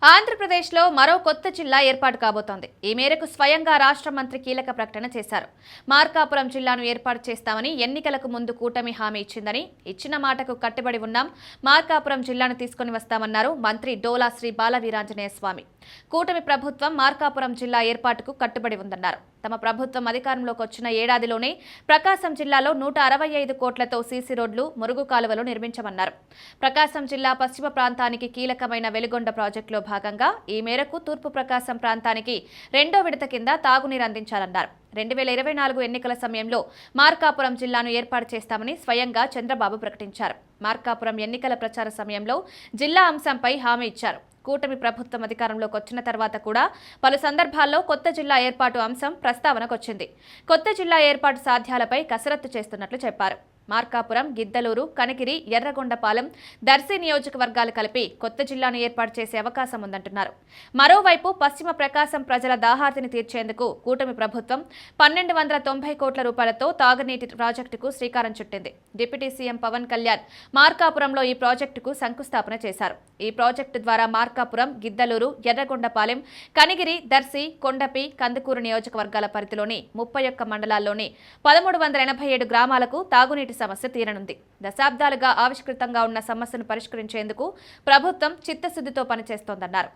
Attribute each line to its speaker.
Speaker 1: ఆంధ్రప్రదేశ్లో మరో కొత్త జిల్లా ఏర్పాటు కాబోతోంది. ఈ మేరకు స్వయంగా రాష్ట్ర మంత్రి కీలక ప్రకటన చేశారు. మార్కాపురం జిల్లాను ఏర్పాటు చేస్తామని ఎన్నికలకు ముందు కూటమి హామీ ఇచ్చిందని, ఇచ్చిన మాటకు కట్టుబడి ఉన్నాం. మార్కాపురం జిల్లాను తీసుకుని వస్తామన్నారు మంత్రి డోలా శ్రీ బాలవీరాంజనేయ స్వామి. కూటమి ప్రభుత్వం మార్కాపురం జిల్లా ఏర్పాటుకు కట్టుబడి ఉందన్నారు. తమ ప్రభుత్వం అధికారంలోకి వచ్చిన ఏడాదిలోనే ప్రకాశం జిల్లాలో 165 కోట్లతో సీసీ రోడ్లు, మురుగు కాలువలు నిర్మించమన్నారు. ప్రకాశం జిల్లా పశ్చిమ ప్రాంతానికి కీలకమైన వెలుగొండ ప్రాజెక్టులో భాగంగా ఈ మేరకు తూర్పు ప్రకాశం ప్రాంతానికి రెండో విడత కింద తాగునీరు అందించాలన్నారు. 2024 ఎన్నికల సమయంలో మార్కాపురం జిల్లాను ఏర్పాటు చేస్తామని స్వయంగా చంద్రబాబు ప్రకటించారు. మార్కాపురం ఎన్నికల ప్రచార సమయంలో జిల్లా అంశంపై హామీ ఇచ్చారు. కూటమి ప్రభుత్వం అధికారంలోకి వచ్చిన తర్వాత కూడా పలు సందర్భాల్లో కొత్త జిల్లా ఏర్పాటు అంశం ప్రస్తావనకొచ్చింది. కొత్త జిల్లా ఏర్పాటు సాధ్యాలపై కసరత్తు చేస్తున్నట్లు చెప్పారు. మార్కాపురం, గిద్దలూరు, కనిగిరి, ఎర్రగొండపాలెం, దర్శి నియోజకవర్గాలు కలిపి కొత్త జిల్లాను ఏర్పాటు చేసే అవకాశం ఉందంటున్నారు. మరోవైపు పశ్చిమ ప్రకాశం ప్రజల దాహార్తిని తీర్చేందుకు కూటమి ప్రభుత్వం 1290 కోట్ల రూపాయలతో తాగునీటి ప్రాజెక్టుకు శ్రీకారం చుట్టింది. డిప్యూటీ సీఎం పవన్ కళ్యాణ్ మార్కాపురంలో ఈ ప్రాజెక్టుకు శంకుస్థాపన చేశారు. ఈ ప్రాజెక్టు ద్వారా మార్కాపురం, గిద్దలూరు, ఎర్రగొండపాలెం, కనిగిరి, దర్శి, కొండపి, కందుకూరు నియోజకవర్గాల పరిధిలోని 31 మండలాల్లోని 1387 గ్రామాలకు తాగునీటి సమస్య తీరనుంది. దశాబ్దాలుగా ఆవిష్కృతంగా ఉన్న సమస్యను పరిష్కరించేందుకు ప్రభుత్వం చిత్తశుద్ధితో పనిచేస్తోందన్నారు.